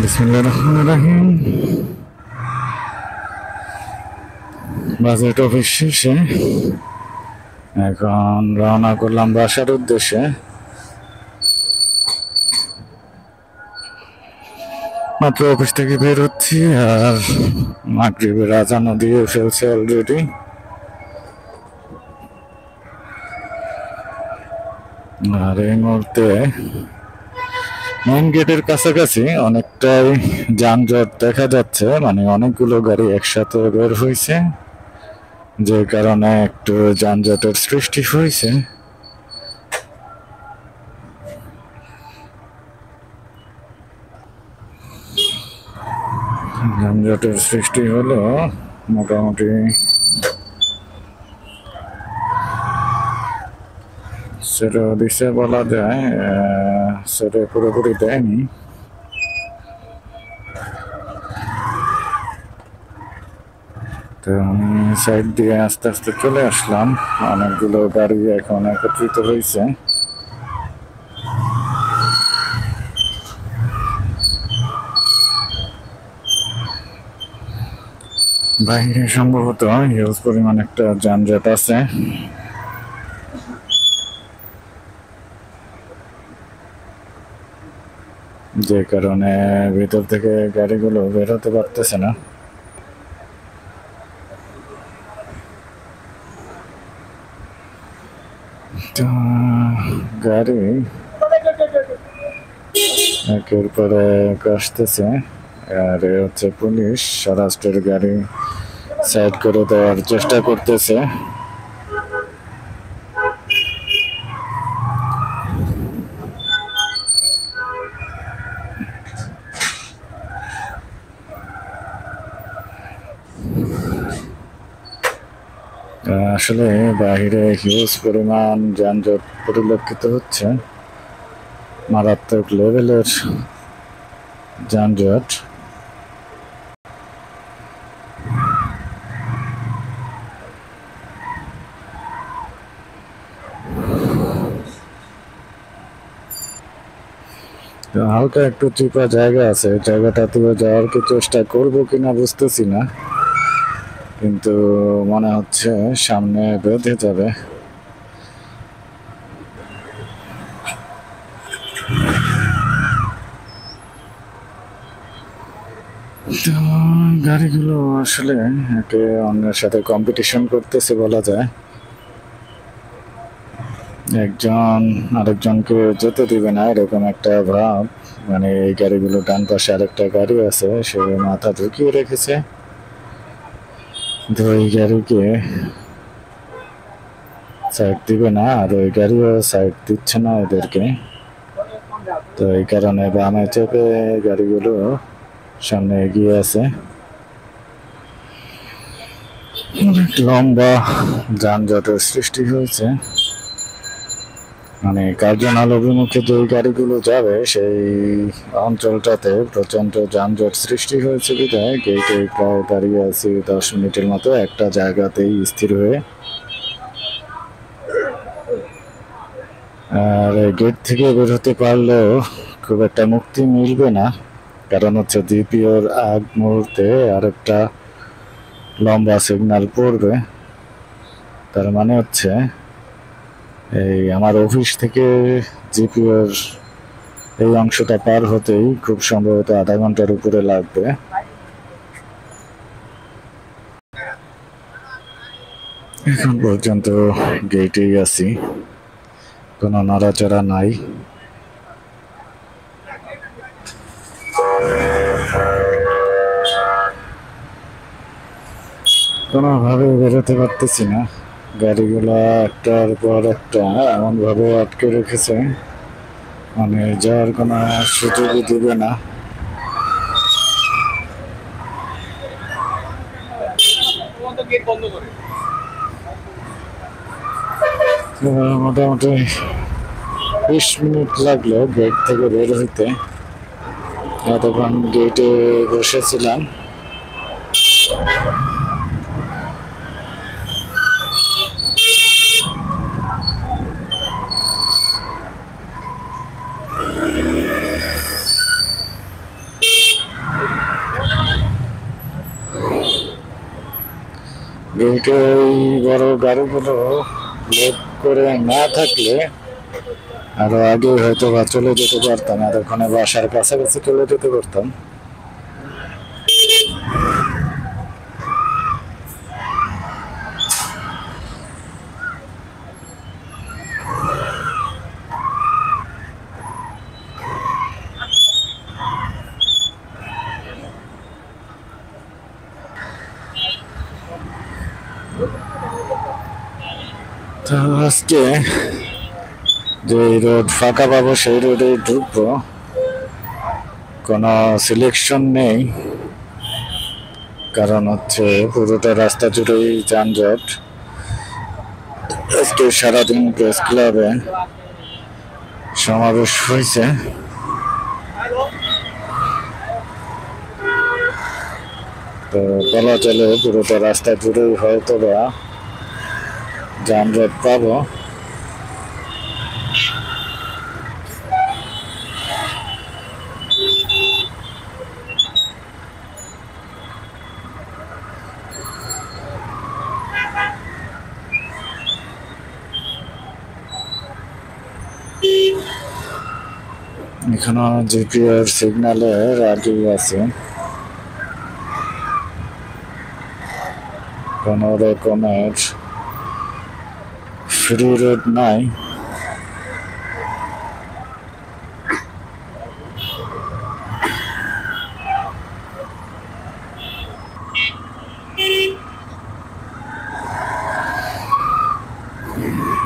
বিসমিল্লাহির রহমানির রহিম। Budget office শেষে এখন রওনা করলাম বাসার উদ্দেশ্যে। মাত্র অফিস থেকে বের হচ্ছি আর মাগরিবের আজানও দিয়ে ফেলছে অলরেডি। আর এই মুহূর্তে মেইন গেটের কাছাকাছি অনেকটাই যানজট দেখা যাচ্ছে, মানে অনেকগুলো গাড়ি একসাথে বের হয়েছে, যে কারণে একটু যানজটের সৃষ্টি হয়েছে। যানজটের সৃষ্টি হলো মোটামুটি সেটা দিছে বলা যায়, সেটা পুরোপুরি দেয়নি। তো আমি সাইড দিয়ে আস্তে আস্তে চলে আসলাম। অনেকগুলো গাড়ি এখন একত্রিত হয়েছে। বাইরে সম্ভবত হিউজ পরিমাণ একটা যানজট আছে। যে কারণে ভিতর থেকে গাড়িগুলো বের হতে পারতেছে না। তো গাড়ি একের পরে আসতেছে, আর হচ্ছে পুলিশ স্বরাষ্ট্রের গাড়ি সাইড করে দেওয়ার চেষ্টা করতেছে। আসলে বাহিরে হিউজ পরিমাণ যানজট পরিলক্ষিত হচ্ছে, মারাত্মক লেভেলের যানজট। হালকা একটু চিপা জায়গা আছে, জায়গাটাতে যাওয়ার কি চেষ্টা করবো কিনা বুঝতেছি না, কিন্তু মনে হচ্ছে সামনে বেঁধে যাবে। তো গাড়িগুলো আসলে একে অন্যের সাথে কম্পিটিশন করতেছে বলা যায়। একজন আরেকজনকে যেতে দিবে না এরকম একটা ভাব। মানে এই গাড়িগুলো, ডান পাশে আরেকটা গাড়ি আছে, সে মাথা ঢুকিয়ে রেখেছে, তো ওই গাড়িকে সাইড দিবে না, আর ওই গাড়িও সাইড দিচ্ছে না এদেরকে। তো এই কারণে বামে চেপে গাড়িগুলো সামনে এগিয়ে আছে। অনেক লম্বা যানজটের সৃষ্টি হয়েছে। মানে কার্জন অভিমুখে যে গাড়িগুলো যাবে সেই অঞ্চলটাতে প্রচন্ড যানজট সৃষ্টি হয়েছে বিধায় গেটে প্রায় দাঁড়িয়ে আছি 10 মিনিটের মতো একটা জায়গাতেই স্থির হয়ে। আর গেট থেকে বের হতে পারলেও খুব একটা মুক্তি মিলবে না, কারণ হচ্ছে জিপিওর আগ মুহূর্তে আরেকটা লম্বা সিগন্যাল পড়বে। তার মানে হচ্ছে এই আমার অফিস থেকে জিপিওর এই অংশটা পার হতেই খুব সম্ভবত আধা ঘন্টার উপরে লাগবে। এখন পর্যন্ত গেটেই আছি, কোনো নড়াচড়া নাই। কোনোভাবে বেরোতে পারতেছি না, গাড়িগুলা একটার পর একটা এমন ভাবে আটকে রেখেছে, মানে যাওয়ার কোনো সুযোগই দিবে না। মোটামুটি 20 মিনিট লাগলো গেট থেকে বের হইতে। এতক্ষণ গেটে বসেছিলাম। গেটে ওই বড় গাড়িগুলো লোড করে না থাকলে আরো আগে হয়তো বা চলে যেতে পারতাম, এতক্ষণে বাসার কাছাকাছি চলে যেতে পারতাম। তো আজকে যে রোড ফাঁকা পাবো সেই রোডে ঢুকবো, কোনো সিলেকশন নেই, কারণ হচ্ছে পুরোটা রাস্তা জুড়েই যানজট। আজকে সারাদিন প্রেস ক্লাবে সমাবেশ হয়েছে, তো বলা চলে পুরোটা রাস্তা জুড়েই হয়তো বা যানজট পাবো। এখানে জিপিআর সিগন্যালের আগেই আছে, কোন রকমের ফ্রি রোড নাই।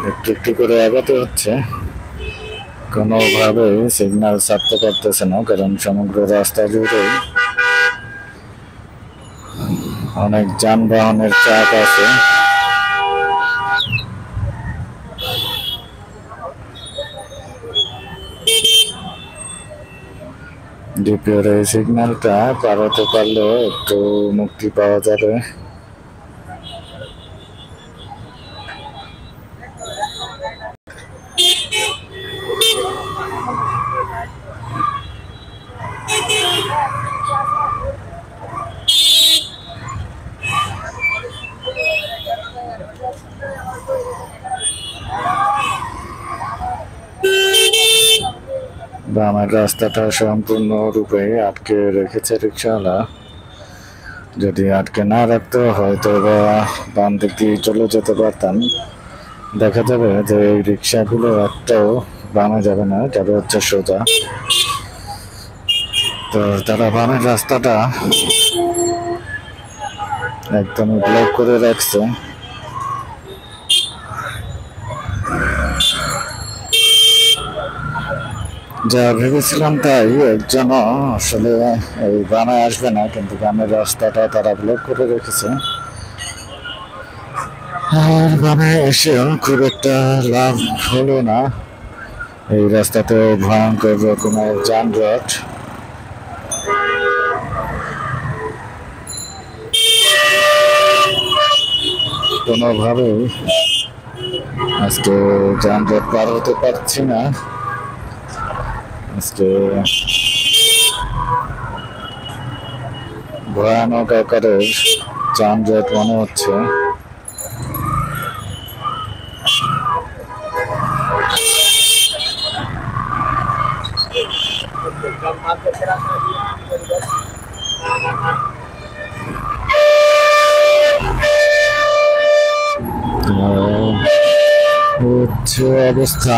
একটু একটু করে আগাতে হচ্ছে, কোনোভাবে সিগন্যাল ছাড়তে পারতেছে না, কারণ সমগ্র রাস্তা জুড়ে অনেক যানবাহনের চাপ আছে। ডিপিআর এই সিগন্যালটা পার হতে পারলে একটু মুক্তি পাওয়া যাবে। বামের রাস্তাটা সম্পূর্ণরূপে আটকে রেখেছে রিক্সাওয়ালা। যদি আটকে না রাখতো হয়তো বা বাম দিক দিয়ে চলে যেতে পারতাম। দেখা যাবে যে এই রিক্সাগুলো একটাও বামে যাবে না, যাবে হচ্ছে সোজা। তো তারা বামের রাস্তাটা একদমই ব্লক করে রাখছে। যা ভেবেছিলাম তাই, একজন আসলে এই বামে আসবে না, কিন্তু বামের রাস্তাটা তারা ব্লক করে রেখেছে। আর বামে এসেও খুব একটা লাভ হলো না, এই রাস্তাতে ভয়ঙ্কর রকমের যানজট। কোনোভাবেই আজকে যানজট পার হতে পারছি না। আজকে ভয়ানক আকারের যানজট মনে হচ্ছে। হচ্ছে অবস্থা।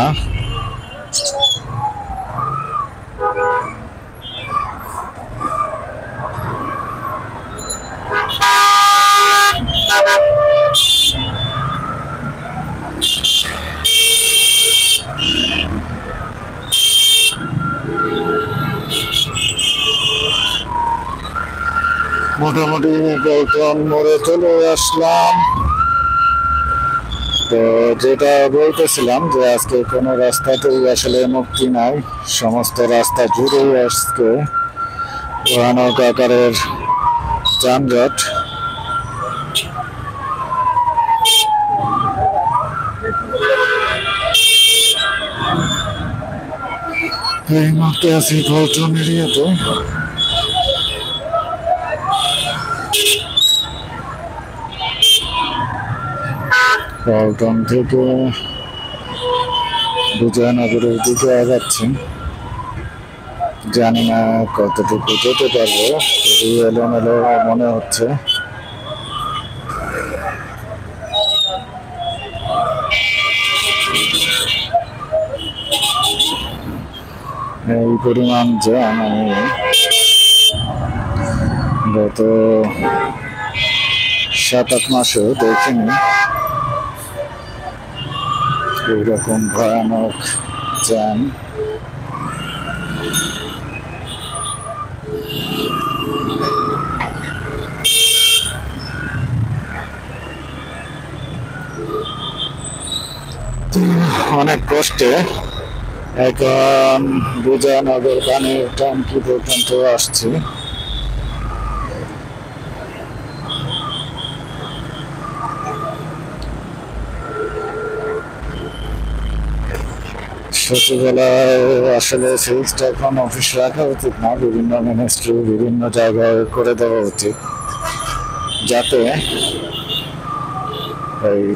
মোটামুটি পল্টন মোড়ে চলে আসলাম। তো যেটা বলতেছিলাম যে আজকে কোনো রাস্তাতেই আসলে মুক্তি নাই, সমস্ত রাস্তা জুড়েই আজকে ভয়ানক আকারের যানজট। এই মুহূর্তে আছি পল্টন এরিয়াতে। পল্টন থেকে বিজয়নগরের দিকে আগাচ্ছি। জানি না কতটুকু যেতে পারবো, খুবই এলোমেলো মনে হচ্ছে। এই পরিমাণ জ্যাম আমি গত 7-8 মাসেও দেখিনি। এইরকম ভয়ানক জ্যাম। অনেক কষ্টে এখন বিজয়নগর পানির ট্যাঙ্কি পর্যন্ত আসছি। সচিবালয় আসলে ফিক্সড এখন অফিস রাখা উচিত না, বিভিন্ন মিনিস্ট্রি বিভিন্ন জায়গায় করে দেওয়া উচিত, যাতে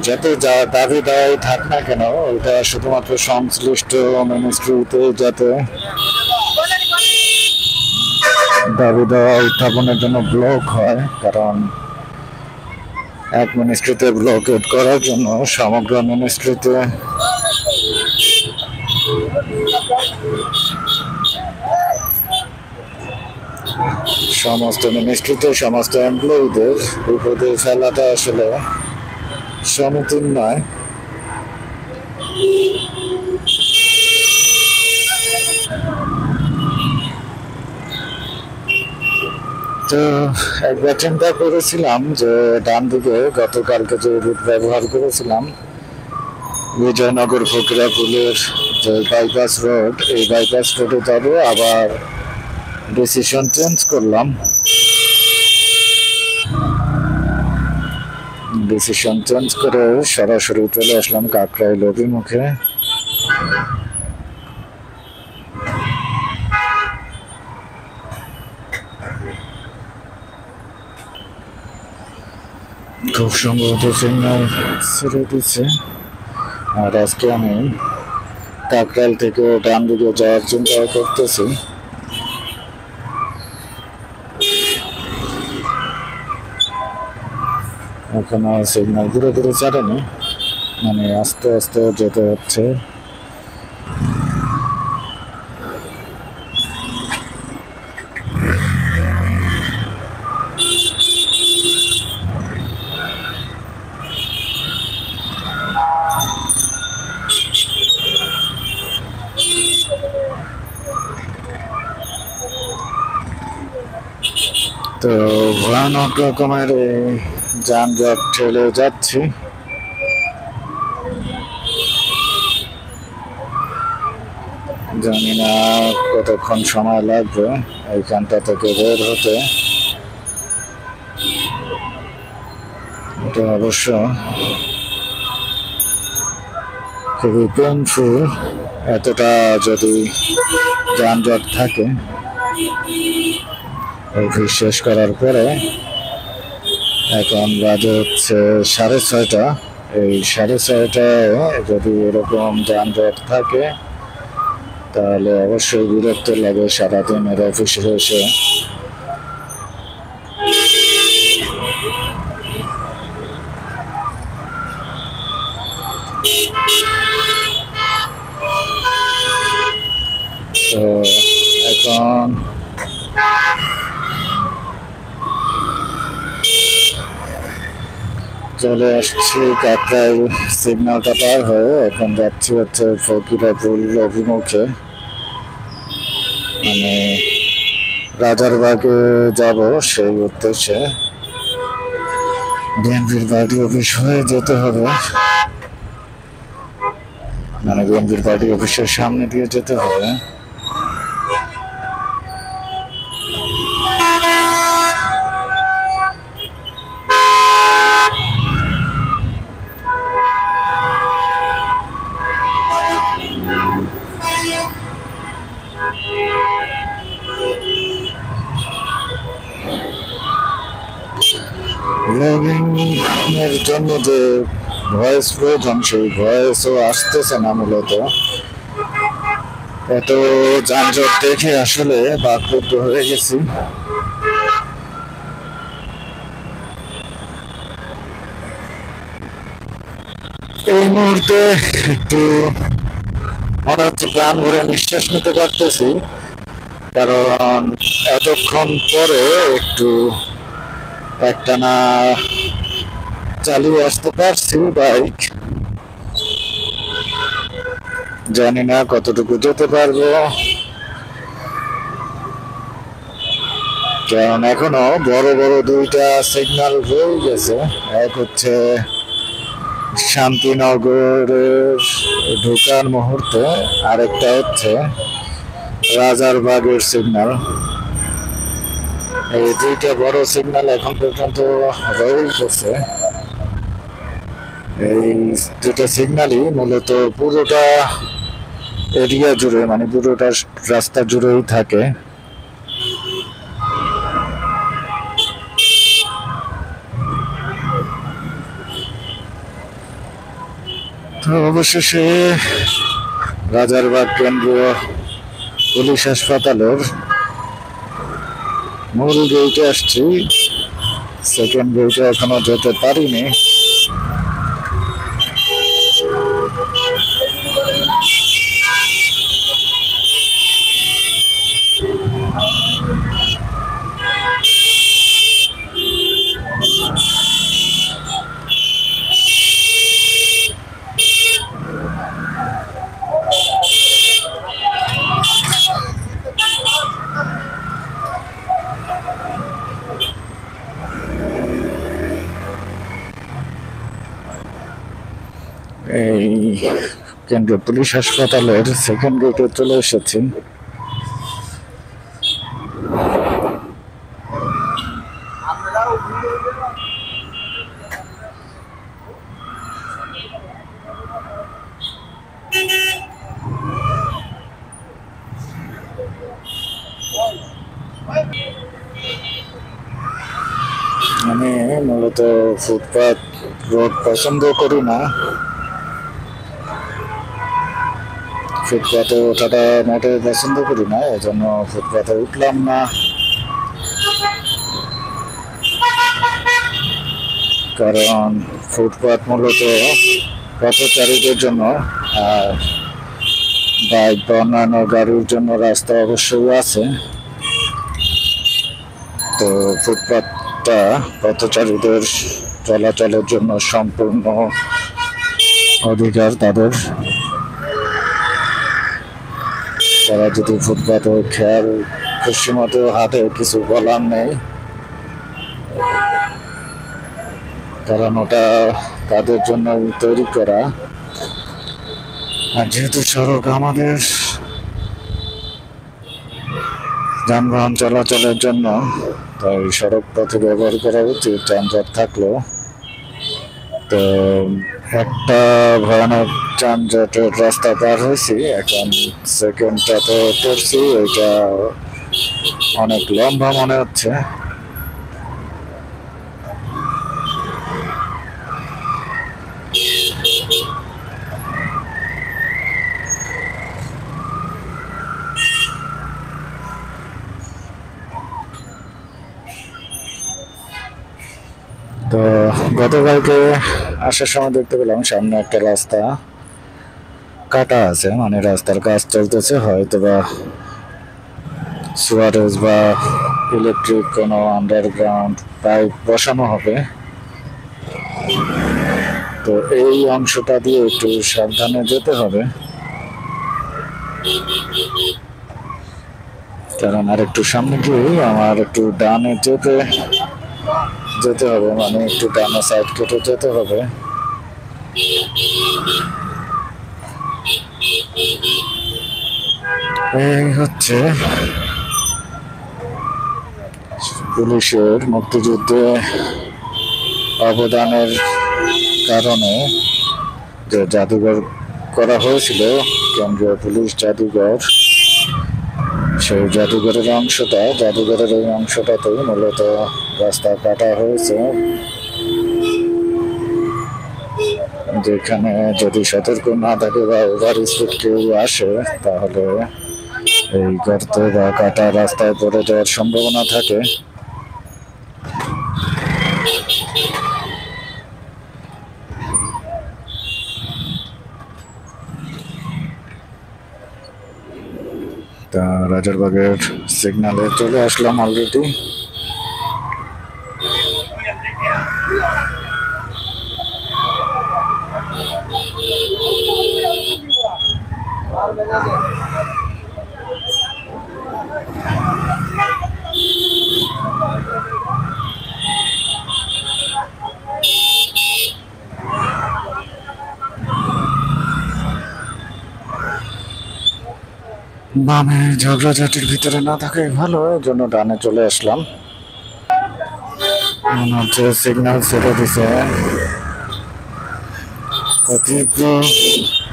যত যা দাবি দেওয়াই থাক না কেন ওইটা শুধুমাত্র সংশ্লিষ্ট মিনিস্ট্রিতে যাতে দাবি দেওয়া উত্থাপনের জন্য ব্লক হয়। কারণ এক মিনিস্ট্রিতে ব্লকেট করার জন্য সমগ্র মিনিস্ট্রিতে সমস্ত এমপ্লয়ীদের বিপদে ফেলাটা আসলে সমীচীন নয়। তো একবার চিন্তা করেছিলাম যে ডান দিকে গতকালকে যে রুট ব্যবহার করেছিলাম বিজয়নগর ফকিরাপুলের যে বাইপাস রোড, এই বাইপাস রোডে যাবো, আবার ডিসিশন চেঞ্জ করলাম। ডিসিশন চেঞ্জ করে সরাসরি চলে আসলাম কাকরাইল অভিমুখে। খুব সম্ভবত সিগন্যাল ছেড়ে দিচ্ছে। আর আজকে আমি কাকরাইল থেকে ডান দিকে যাওয়ার চিন্তা করতেছি। এখনো সিগন্যাল ধীরে ধীরে ছাড়েনি, মানে আস্তে আস্তে যেতে হচ্ছে। তো ভয়ানক রকমের যানজট ঠেলে যাচ্ছি। জানি না কতক্ষণ সময় লাগবে এইখানটা থেকে বের হতে। এটা অবশ্য খুবই পেইনফুল, এতটা যদি যানজট থাকে। অফিস শেষ করার পরে এখন বাজে হচ্ছে 6:30। এই 6:30টায় যদি এরকম যানজট থাকে তাহলে অবশ্যই বিরক্ত লাগে সারাদিনের অফিসে এসে। তো এখন চলে আসছি কাকরাইল সিগন্যালটা পার হয়ে। এখন যাচ্ছি হচ্ছে ফকিরাপুল অভিমুখে, মানে রাজারবাগে যাব সেই উদ্দেশ্যে। বিএনপির পার্টি অফিস হয়ে যেতে হবে, মানে বিএনপির পার্টি অফিসের সামনে দিয়ে যেতে হবে। ব্লগিং এর জন্য যে ভয়েস প্রয়োজন, সেই ভয়েসও আসতেছে না মূলত। এত যানজট দেখে আসলে বাকরুদ্ধ হয়ে গেছি। এই মুহূর্তে একটু মনে হচ্ছে প্রাণ ভরে নিঃশ্বাস নিতে পারতেছি, কারণ এতক্ষণ পরে একটু একটানা চালিয়ে আসতে পারছি বাইক। জানি না কতটুকু যেতে পারবো, কারণ এখনো বড় বড় দুইটা সিগন্যাল রয়ে গেছে। এক হচ্ছে শান্তিনগরের ঢোকার মুহূর্তে, আরেকটা হচ্ছে রাজারবাগের সিগন্যাল। এই দুইটা বড় সিগন্যাল এখন পর্যন্ত রয়ে গেছে। এই দুটো সিগন্যালই মূলত পুরোটা এরিয়া জুড়ে, মানে পুরোটা রাস্তা জুড়েই থাকে। তো অবশেষে রাজারবাগ কেন্দ্রীয় পুলিশ হাসপাতালের মূল গেটে আসছি। সেকেন্ড গেটে এখনো যেতে পারিনি। এই কেন্দ্রীয় পুলিশ হাসপাতালের সেকেন্ড গেটে চলে এসেছি। আমি মূলত ফুটপাত রোড পছন্দ করি না, ফুটপাতে ওঠাটা মোটে পছন্দ করি না, এজন্য ফুটপাতে উঠলাম না। কারণ ফুটপাত মূলত পথচারীদের জন্য, আর বাইক বা অন্যান্য গাড়ির জন্য রাস্তা অবশ্যই আছে। তো ফুটপাতটা পথচারীদের চলাচলের জন্য সম্পূর্ণ অধিকার তাদের। তারা যদি ফুটপাতে খেয়াল খুশি মতো হাঁটে, কিছু বলার নেই, কারণ ওটা তাদের জন্য তৈরি করা। আর যেহেতু সড়ক আমাদের যানবাহন চলাচলের জন্য, তাই সড়ক পথে ব্যবহার করা উচিত যানজট থাকলেও। তো একটা ভয়ানক যানজটের রাস্তা পার হয়েছি, এখন সেকেন্ডটাতে পড়ছি। ওইটা অনেক লম্বা মনে হচ্ছে। তো গতকালকে আসার সময় দেখতে পেলাম সামনে একটা রাস্তা কাটা আছে, মানে রাস্তার কাজ চলতেছে, হয়তো বা সুয়ারেজ বা ইলেকট্রিক কোনো আন্ডারগ্রাউন্ড পাইপ বসানো হবে। তো এই অংশটা দিয়ে একটু সাবধানে যেতে হবে, কারণ আর একটু সামনে গিয়ে আমার একটু ডানে যেতে হবে, মানে একটু ডানে সাইড কেটে যেতে হবে। এই হচ্ছে পুলিশের মুক্তিযুদ্ধে অবদানের কারণে যে জাদুঘর করা হয়েছিল, কেন্দ্রীয় পুলিশ জাদুঘর, সেই জাদুঘরের এই অংশটাতেই মূলত রাস্তা কাটা হয়েছে। যেখানে যদি সতর্ক না থাকে বা ওভার স্পিড কেউ আসে তাহলে এই গর্তে বা কাটা রাস্তায় পড়ে যাওয়ার সম্ভাবনা থাকে। তা রাজারবাগের সিগনালে চলে আসলাম অলরেডি। বামে ঝগড়াঝাটির ভিতরে না থাকাই ভালো, এর জন্য ডানে চলে আসলাম। মনে হচ্ছে সিগন্যাল ছেড়ে দিছে। তীব্র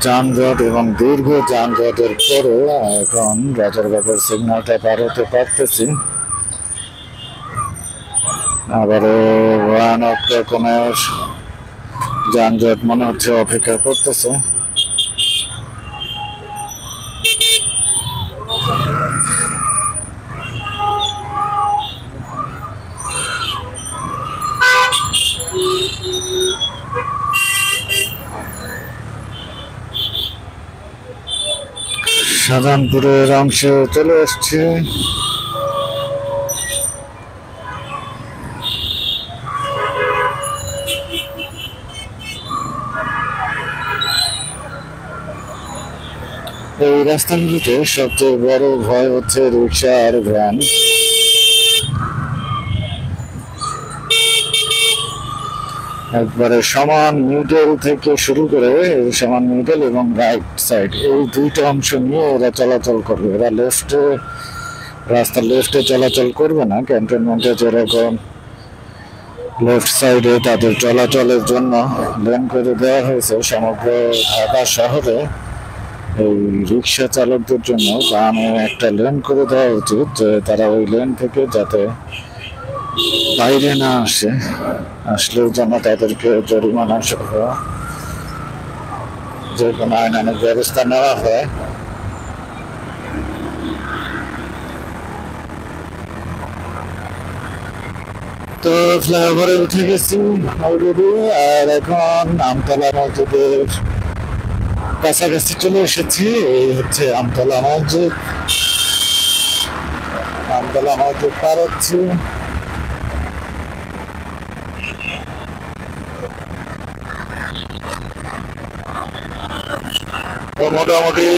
যানজট এবং দীর্ঘ যানজটের পরে এখন রাজারবাগের সিগন্যালটা পার হতে পারতেছি। আবারও ভয়ানক রকমের যানজট মনে হচ্ছে অপেক্ষা করতেছে। শাহজাহানপুরের অংশে চলে এসছে। এই রাস্তাগুলিতে সবচেয়ে বড় ভয় হচ্ছে রিক্সা আর ভ্যান। একবারে সমান মিডল থেকে শুরু করে সমান মিডল এবং রাইট সাইড এই দুইটা অংশ নিয়ে এরা চলাচল করবে। এরা রাস্তার লেফটে চলাচল করবে না। ক্যান্টনমেন্টে যেরকম লেফট সাইডে তাদের চলাচলের জন্য লেন করে দেওয়া হয়েছে, সমগ্র ঢাকা শহরে এই রিক্সা চালকদের জন্য বামে একটা লেন করে দেওয়া উচিত, যে তারা ওই লেন থেকে যাতে বাইরে না আসলেও যেন তাদেরকে জরিমানা সহ যে কোনো আইনানুগ ব্যবস্থা নেওয়া হয়। তো ফ্লাইওভারে উঠে গেছি অলরেডি, আর এখন আমতলা মসজিদের কাছাকাছি চলে এসেছি। এই হচ্ছে আমতলা মসজিদ। আমতলা মসজিদ পার হচ্ছি। তো মোটামুটি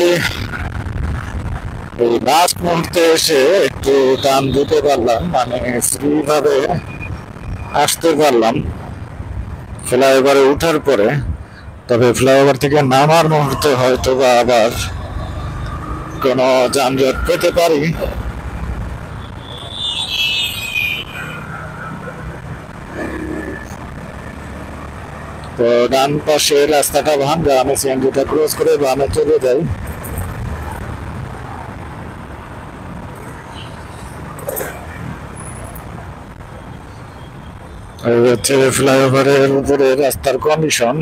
এই লাস্ট মুহূর্তে এসে একটু টান দিতে পারলাম, মানে ফ্রি ভাবে আসতে পারলাম ফ্লাইওভারে উঠার পরে। তবে ফ্লাইওভার থেকে নামার মুহূর্তে হয়তো বা আবার কোনো যানজট পেতে পারি। তো ডান পাশে রাস্তাটা ভাঙা, আমি সিএনজিটা ক্রস করে বামে চলে যাই। হচ্ছে ফ্লাইওভারের উপরে রাস্তার কন্ডিশন,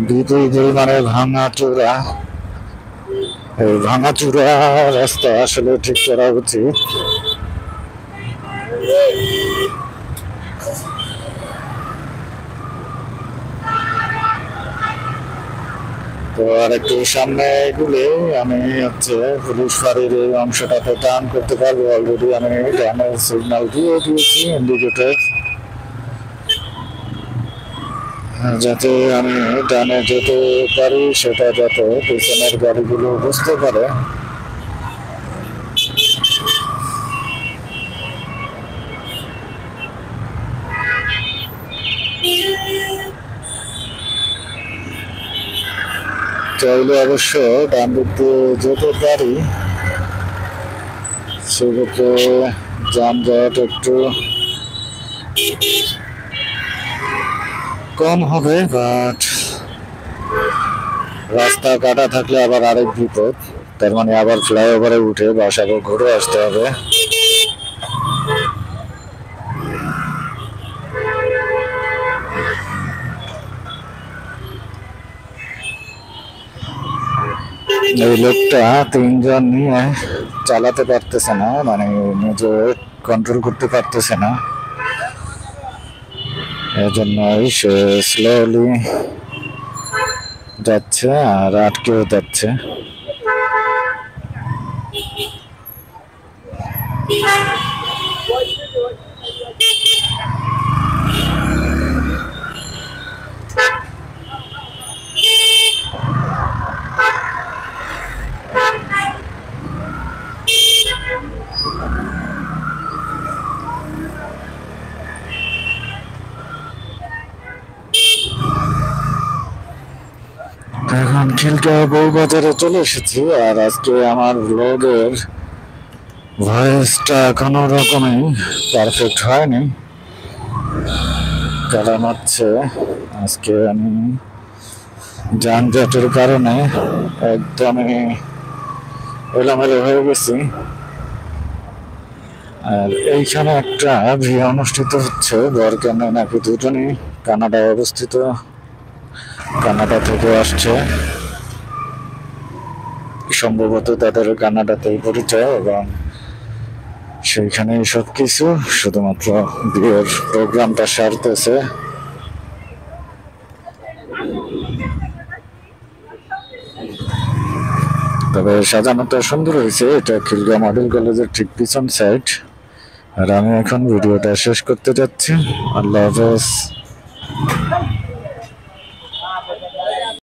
বিপুল পরিমাণে ভাঙাচোরা। এই ভাঙাচোরা রাস্তা আসলে ঠিক করা উচিত। তো আর একটু সামনে এগুলে আমি হচ্ছে পুলিশ ফাঁড়ির এই অংশটাতে টার্ন করতে পারবো। অলরেডি আমি ডানের সিগন্যাল দিয়ে দিয়েছি, ইন্ডিকেটর, যাতে আমি ডানে যেতে পারি, সেটা যাতে পিছনের গাড়িগুলো বুঝতে পারে। চাইলে অবশ্য ডান দিক দিয়ে যেতে পারি, সেক্ষেত্রে যানজট একটু কম হবে, বাট রাস্তা কাটা থাকলে আবার আরেক বিপদ। তার মানে আবার ফ্লাইওভারে উঠে বাসাকে ঘুরে আসতে হবে। এই লোকটা তিনজন নিয়ে চালাতে পারতেছে না, মানে নিজে কন্ট্রোল করতে পারতেছে না, এজন্যই সে স্লোলি যাচ্ছে আর আটকেও যাচ্ছে। এখন খিলগাঁও বউবাজারে চলে এসেছি, আর আজকে আমার ব্লগের ভয়েসটা কোনো রকমে পারফেক্ট হয়নি, কারণ হচ্ছে আজকে আমি যানজটের কারণে একদমই এলোমেলো হয়ে গেছি। আর এইখানে একটা বিয়ে অনুষ্ঠিত হচ্ছে, বরকনে নাকি দুজনই কানাডায় অবস্থিত, কানাডা থেকে আসছে, সম্ভবত তাদের কানাডাতেই পরিচয়, এবং সেইখানে সবকিছু শুধুমাত্র বিয়ের প্রোগ্রামটা সারতেছে। তবে সাজানোটা সুন্দর হয়েছে। এটা খিলগাঁও মডেল কলেজের ঠিক পিছন সাইড। আর আমি এখন ভিডিওটা শেষ করতে যাচ্ছি। আল্লাহ হাফেজ।